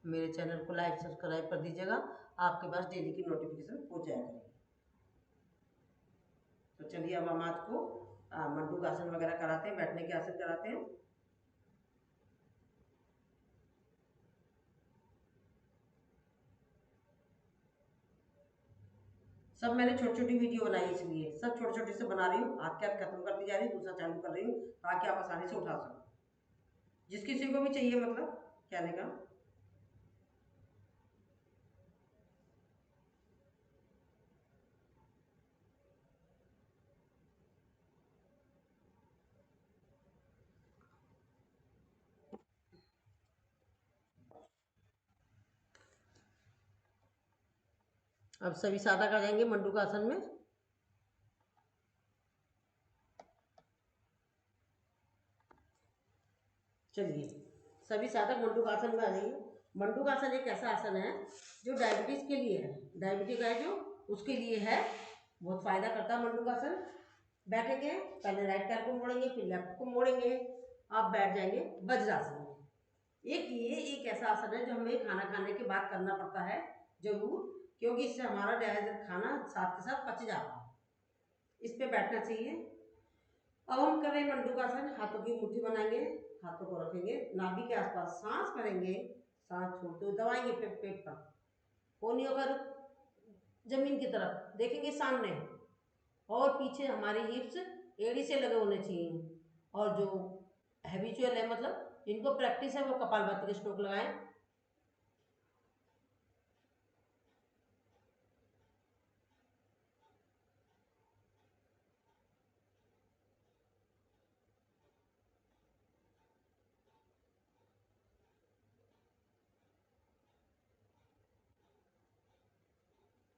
मेरे चैनल को like subscribe कर दीजिएगा, आपके पास डेली की नोटिफिकेशन पहुंच जाया करेगी। तो चलिए अब हम आपको मंडूकासन वगैरह कराते हैं, बैठने के आसन कराते हैं। सब मैंने छोटी छोटी वीडियो बनाई, इसलिए सब छोटे छोटे से बना रही हूँ। हाथ के हाथ खत्म करती जा रही हूँ, दूसरा चालू कर रही हूँ ताकि आप आसानी से उठा सको। जिस किसी को भी चाहिए, मतलब कहने का। अब सभी साधक आ जाएंगे मंडूकासन में। चलिए सभी साधक मंडूकासन में आ जाइए। मंडूकासन एक ऐसा आसन है जो डायबिटीज के लिए है, डायबिटीज है जो उसके लिए है, बहुत फायदा करता है मंडूकासन। बैठेंगे, पहले राइट पैर को मोड़ेंगे, फिर लेफ्ट को मोड़ेंगे, आप बैठ जाएंगे वज्रासन में। ये एक ऐसा आसन है जो हमें खाना खाने के बाद करना पड़ता है जरूर, क्योंकि इससे हमारा खाना साथ के साथ पच जाता है। इस पे बैठना चाहिए। अब हम कर रहे हैं मंडूकासन। हाथों की मुट्ठी बनाएंगे, हाथों को रखेंगे नाभि के आसपास, सांस भरेंगे, सांस छोड़ते हुए दबाएंगे पेट पर, कोहनी होकर जमीन की तरफ देखेंगे सामने, और पीछे हमारी हिप्स एड़ी से लगे होने चाहिए। और जो हैबिचुअल है, मतलब जिनको प्रैक्टिस है, वो कपालभाति के स्ट्रोक लगाएं।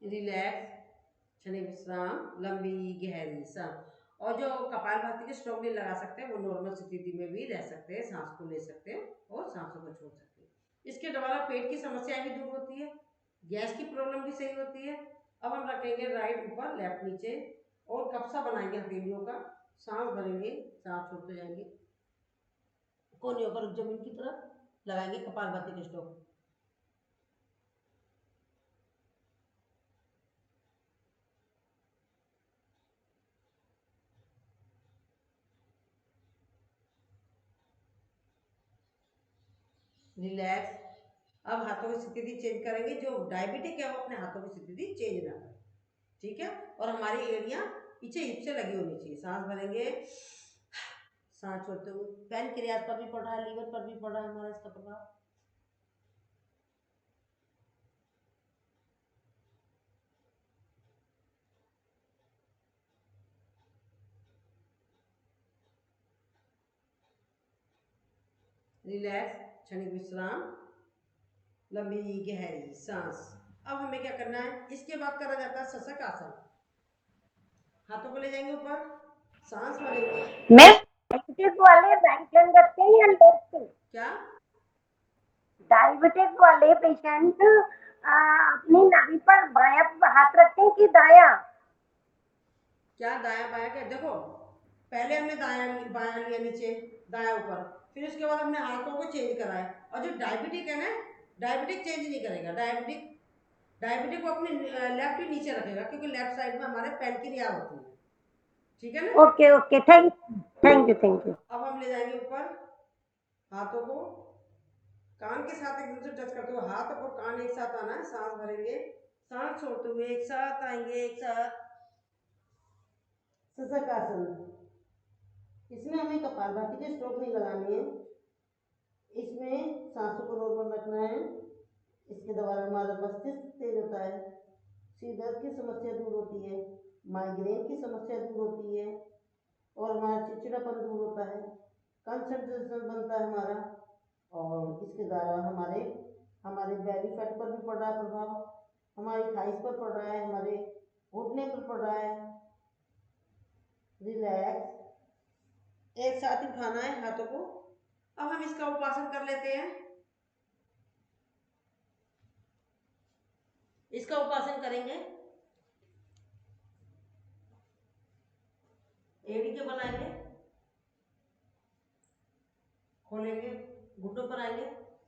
रिलैक्स, क्षणिक विश्राम, लंबी गहरी सांस। और जो कपालभाति के स्ट्रोक नहीं लगा सकते, वो नॉर्मल स्थिति में भी रह सकते हैं, सांस को ले सकते हैं और सांसों को छोड़ सकते हैं। इसके द्वारा पेट की समस्या भी दूर होती है, गैस की प्रॉब्लम भी सही होती है। अब हम रखेंगे राइट ऊपर, लेफ्ट नीचे, और कपसा बनाएंगे हथेलियों का, सांस भरेंगे, सांस छोड़ते जाएंगे, कोहनियों पर जमीन की तरफ लगाएंगे कपालभाति के स्ट्रोक। रिलैक्स। अब हाथों की स्थिति चेंज करेंगे, जो डायबिटिक है वो अपने हाथों की स्थिति चेंज ना करे, ठीक है। और हमारी एड़ियां पीछे हिप से लगी होनी चाहिए। सांस भरेंगे, सांस छोड़ते हुए, पैनक्रियाज पर भी पड़ रहा है, लीवर पर भी पड़ रहा है हमारा इसका प्रभाव। रिलैक्स, क्षणिक विश्राम, लंबी गहरी सांस। अब हमें क्या करना है, इसके बाद करा जाता है शशक आसन। हाथों को ले जाएंगे ऊपर, सांस भरेंगे। मैं डायबिटिक वाले राइट रखते हैं या लेफ्ट? क्या डायबिटिक वाले पेशेंट अपनी नाभि पर बायां हाथ रखते हैं कि दाया? क्या दाया बाया? क्या देखो, पहले हमने दाया बाया लिया नीचे, दाया ऊपर, फिर उसके बाद हमने हाथों को चेंज करा है। और जो डायबिटिक है ना, डायबिटिक चेंज नहीं करेगा। डायबिटिक को अपने लेफ्ट ही नीचे रखेगा, क्योंकि लेफ्ट साइड में हमारे पैनक्रिया होती है, ठीक है ना। Okay okay, thank you. अब हम ले जाएंगे ऊपर, हाथों को कान के साथ एकदम से टच करते हुए, हाथ और कान एक साथ आना है। सांस भरेंगे, सांस छोड़ते हुए एक साथ आएंगे, एक साथ शशक आसन। इसमें हमें कपालभाति के स्ट्रोक नहीं लगाने हैं, इसमें सांसों को नॉर्मल रखना है। इसके द्वारा हमारा मस्तिष्क तेज होता है, सिर दर्द की समस्या दूर होती है, माइग्रेन की समस्या दूर होती है, और हमारा चिड़चिड़ापन दूर होता है, कंसंट्रेशन बनता है हमारा। और इसके द्वारा हमारे बेली फैट पर भी पड़ रहा है प्रभाव, हमारी थाइस पर पड़ रहा है, हमारे घुटने पर पड़ रहा है। रिलैक्स, एक साथ उठाना है हाथों को। अब हम इसका उपासन कर लेते हैं। इसका उपासन करेंगे, एड़ी के बल आएंगे, खोलेंगे, घुटनों पर आएंगे,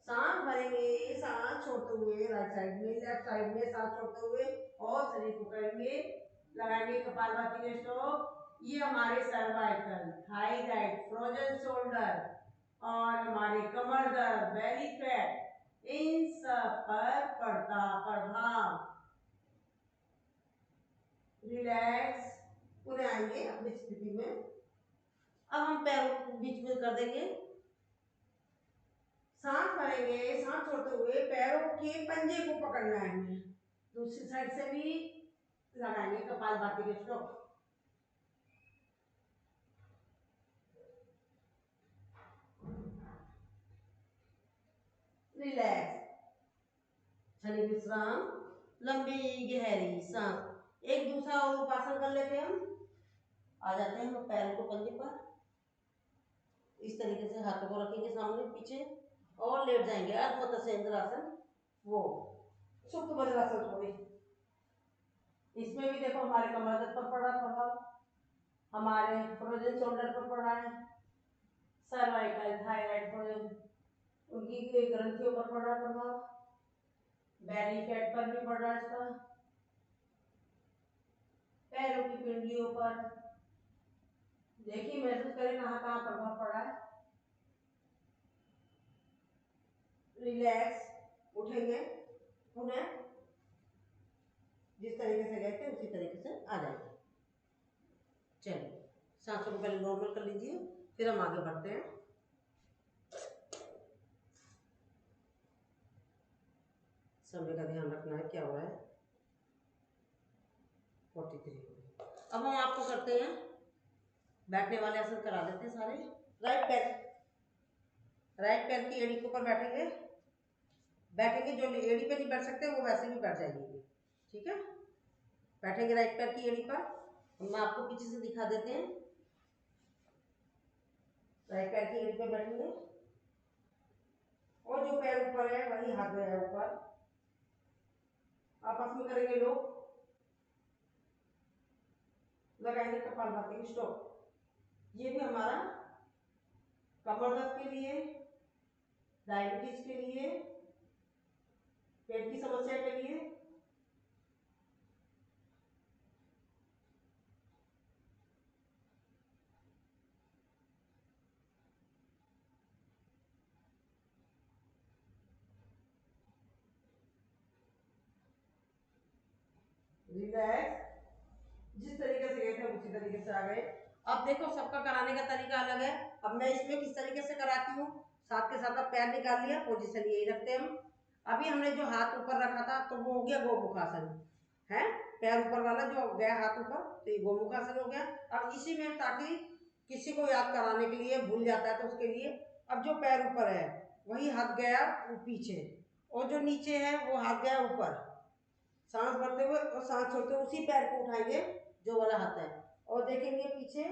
सांस भरेंगे, सांस छोड़ते हुए राइट साइड में, लेफ्ट साइड में सांस छोड़ते हुए और शरीर को करेंगे, लगाएंगे कपालभाति के स्ट्रोक। ये हमारे cervical, thyroid, frozen shoulder और हमारे कमर दर्द, बेली फैट, इन सब पर पड़ता प्रभाव। रिलैक्स, पुनः आएंगे अपनी स्थिति में। अब हम पैरों को बीच में कर देंगे, सांस भरेंगे, सांस छोड़ते हुए पैरों के पंजे को पकड़ना है हमें। दूसरी साइड से भी लगाएंगे कपालभाति के स्ट्रोक। रिलैक्स, क्षणिक विश्राम, लंबी गहरी सांस। एक दूसरा और उपासन कर लेते हैं हम। आ जाते हैं हम पैरों को पंजे पर, इस तरीके से हाथों को रखेंगे सामने पीछे और लेट जाएंगे अर्ध मत्स्य आसन, वो सुप्त वज्रासन थोड़ी। इसमें भी देखो हमारे कमर दर्द पर पड़ रहा प्रभाव, हमारे फ्रोजन शोल्डर पर पड़ रहा है, सर्वाइकल, थायराइड, उनकी ग्रंथियों पर पड़ रहा प्रभाव, बेली फैट पर भी पड़ रहा है इसका, पैरों की पिंडलियों पर। देखिए महसूस करें कहाँ कहाँ प्रभाव पड़ा है। रिलैक्स, उठेंगे, पुनः जिस तरीके से गए थे उसी तरीके से आ जाएंगे। चलिए सांसों को पहले नॉर्मल कर लीजिए, फिर हम आगे बढ़ते हैं। समय का ध्यान रखना है, क्या हो रहा है, 43। अब हम आपको करते हैं बैठने वाले आसन करा देते हैं सारे। राइट पैर की एड़ी के ऊपर बैठेंगे, जो एड़ी पे नहीं बैठ सकते वो वैसे भी बैठ जाएंगे, ठीक है। बैठेंगे राइट पैर की एड़ी पर, हम आपको पीछे से दिखा देते हैं। राइट पैर की एड़ी पर बैठेंगे और जो पैर ऊपर है वही हाथ गया है ऊपर, आपस में करेंगे लोग, लगाएंगे कपालभाति की स्ट्रोक। ये भी हमारा कमर दर्द के लिए, डायबिटीज के लिए, पेट की समस्या के लिए। रिलैक्स, जिस तरीके से गए थे उसी तरीके से आ गए। अब देखो सबका कराने का तरीका अलग है। अब मैं इसमें किस तरीके से कराती हूँ, साथ के साथ अब पैर निकाल लिया, पोजीशन यही रखते हैं हम। अभी हमने जो हाथ ऊपर रखा था तो वो हो गया गोमुखासन है, पैर ऊपर वाला जो गया हाथ ऊपर, तो ये गोमुखासन हो गया। अब इसी में, ताकि किसी को याद कराने के लिए भूल जाता है तो उसके लिए, अब जो पैर ऊपर है वही हाथ गया पीछे और जो नीचे है वो हाथ गया ऊपर। सांस भरते हुए और सांस छोड़ते हुए उसी पैर को उठाएंगे जो वाला हाथ है और देखेंगे पीछे,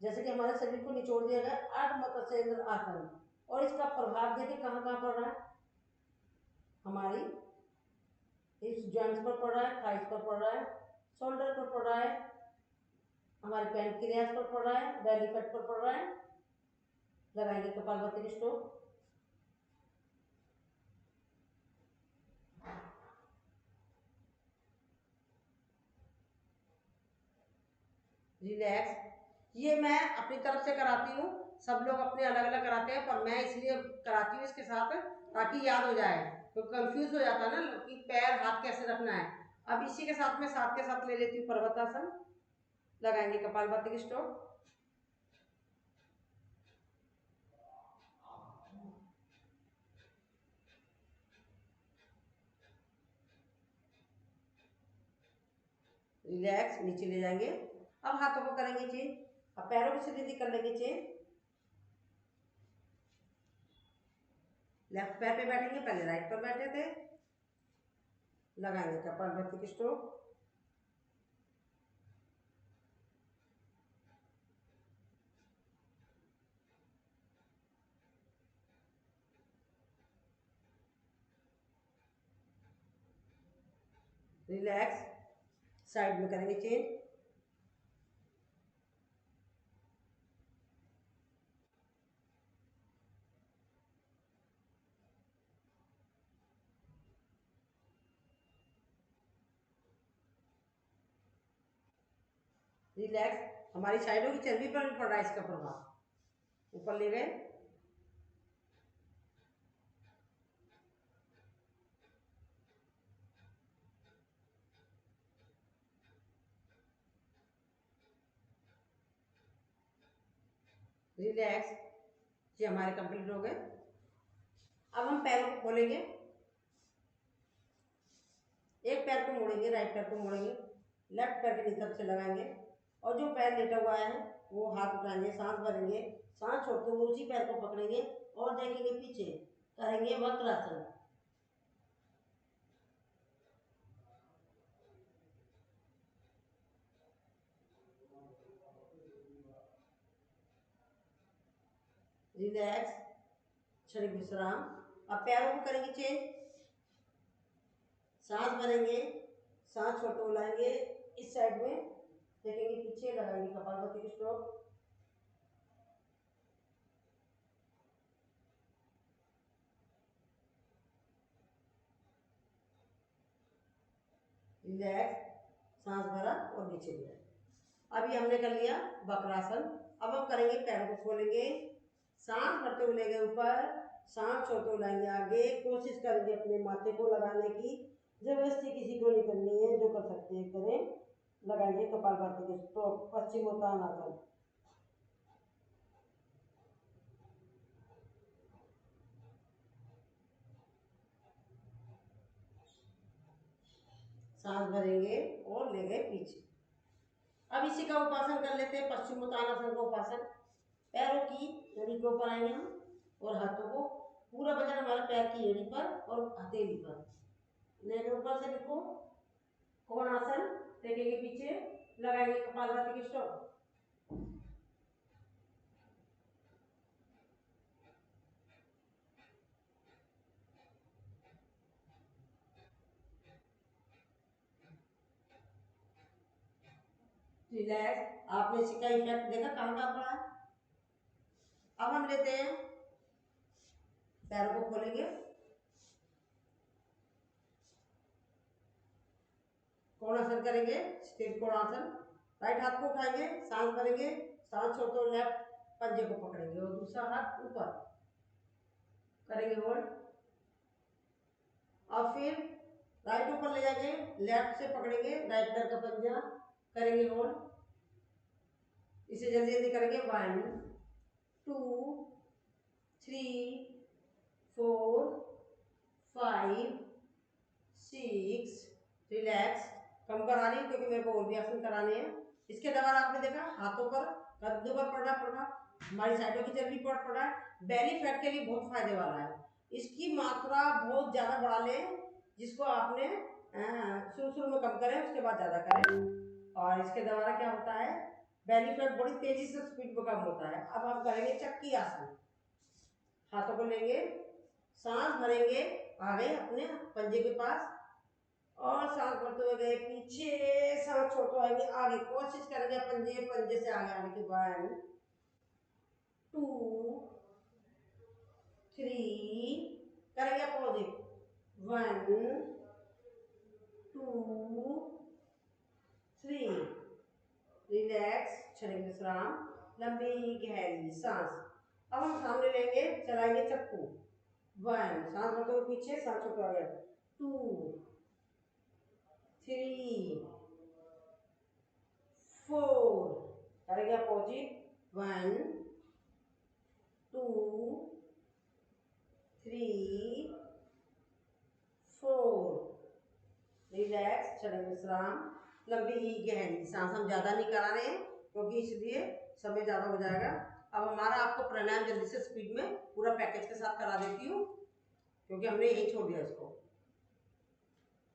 जैसे कि हमारे शरीर को निचोड़ दिया गया, अर्ध मत्स्य आसन। और इसका प्रभाव देखिए कहाँ कहाँ पड़ रहा है, हमारी हिप्स जॉइंट्स पर पड़ रहा है, थाइस पर पड़ रहा है, शोल्डर पर पड़ रहा है, हमारे पैनक्रियाज पर पड़ रहा है, बेली फैट पर पड़ रहा है। लगाएंगे कपालभाति की स्ट्रोक। रिलैक्स, ये मैं अपनी तरफ से कराती हूँ, सब लोग अपने अलग अलग कराते हैं, पर मैं इसलिए कराती हूँ इसके साथ ताकि याद हो जाए, तो कंफ्यूज हो जाता है ना कि पैर हाथ कैसे रखना है। अब इसी के साथ मैं साथ के साथ ले लेती हूँ पर्वतासन। लगाएंगे कपालभाति की स्ट्रोक। रिलैक्स, नीचे ले जाएंगे। अब हाथों को करेंगे चेंज, अब पैरों को सीधी कर लेंगे चेंज। लेफ्ट पैर पे बैठेंगे, पहले राइट पर बैठे थे। लगाएंगे कपालभाति की स्ट्रोक। रिलैक्स, साइड में करेंगे चेंज। रिलैक्स। हमारी साइडों की चर्बी पर भी पड़ रहा है इसका प्रभाव। ऊपर ले गए, रिलैक्स। ये हमारे कंप्लीट हो गए। अब हम पैरों को खोलेंगे, एक पैर को मोड़ेंगे, राइट पैर को मोड़ेंगे, लेफ्ट पैर के तरफ से लगाएंगे और जो पैर लेटा हुआ है वो हाथ उठाएंगे, सांस भरेंगे, सांस छोड़ते हुए उसी पैर को पकड़ेंगे और देखेंगे पीछे, करेंगे वक्रासन। रिलैक्स, क्षणिक विश्राम। अब पैरों को करेंगे चेंज, सांस भरेंगे, सांस छोड़ते हुए लाएंगे इस साइड में, देखेंगे पीछे, लगाएंगे कपालभाति की स्ट्रोक। रिलैक्स, सांस भरा और नीचे लिया। अभी हमने कर लिया वक्रासन। अब हम करेंगे पैरों को खोलेंगे, सांस भरते हुए ले गए ऊपर, सांस छोड़ते हुए लाएंगे आगे। कोशिश करेंगे अपने माथे को लगाने की, जबरदस्ती किसी को नहीं करनी है, जो कर सकते हैं करें। लगाएंगे कपालभाति के स्ट्रोक, पश्चिमोत्तानासन। सांस भरेंगे और ले गए पीछे। अब इसी का उपासन कर लेते हैं, पश्चिमोत्तानासन का उपासन। पैरों की एड़ी के ऊपर आएंगे हम और हाथों को, पूरा वजन हमारे पैर की एड़ी पर और हथेली पर लेंगे। ऊपर से लिखो कोणासन, देखेंगे पीछे, लगाएंगे कपालभाति की स्ट्रोक। रिलैक्स। आपने इसका इफेक्ट देखा कहाँ कहाँ पड़ा है। अब हम लेते हैं, पैरों को खोलेंगे, कोणासन करेंगे, स्थिर कोणासन। राइट हाथ को उठाएंगे, सांस भरेंगे, सांस छोड़ते हुए लेफ्ट पंजे को पकड़ेंगे और दूसरा हाथ ऊपर करेंगे होल्ड। और फिर राइट ऊपर ले जाएंगे, लेफ्ट से पकड़ेंगे राइट पैर का पंजा, करेंगे होल्ड। इसे जल्दी जल्दी करेंगे, 1 2 3 4 5 6। रिलैक्स। कम करा रही हूँ क्योंकि मेरे को और भी आसन कराने हैं। इसके दौरान आपने देखा हाथों पर, कद्दू पर पड़ रहा प्रभाव, हमारी साइडों की चर्बी पर पड़ रहा है। बेली फैट के लिए बहुत फायदे वाला है। इसकी मात्रा बहुत ज़्यादा बढ़ा लें, जिसको आपने शुरू शुरू में कम करें, उसके बाद ज़्यादा करें। और इसके द्वारा क्या होता है, बेली फैट बड़ी तेजी से स्पीड में कम होता है। अब हम करेंगे चक्की आसन। हाथों को लेंगे, सांस भरेंगे, आ गए अपने पंजे के पास और सांस भरते हुए गए पीछे, सांस छोड़ते आएंगे आगे। कोशिश करेंगे पंजे पंजे से आगे आने की। 1 2 3 करेंगे अपोजिट। 1 2 3। रिलैक्स, क्षणिक विश्राम, लंबी गहरी सांस। अब हम सामने लेंगे, चलाएंगे चक्कू। 1, सांस भरते हुए पीछे, सांस छोड़ते आगे। 2 3 4 करेंगे अपोजिट। 1 2 3 4। रिलैक्स, क्षणिक विश्राम, लंबी गहरी सांस। हम ज़्यादा नहीं करा रहे हैं क्योंकि इसलिए समय ज़्यादा हो जाएगा। अब हमारा आपको प्राणायाम जल्दी से स्पीड में पूरा पैकेज के साथ करा देती हूँ क्योंकि हमने यही छोड़ दिया इसको।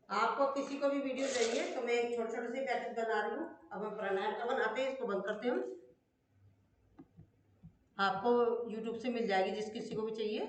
आपको किसी को भी वीडियो चाहिए तो मैं एक छोटे छोटे से पैकेज बना रही हूँ। अब हम प्राणायाम का बनाते हैं, इसको बंद करते हैं हम। आपको यूट्यूब से मिल जाएगी जिस किसी को भी चाहिए।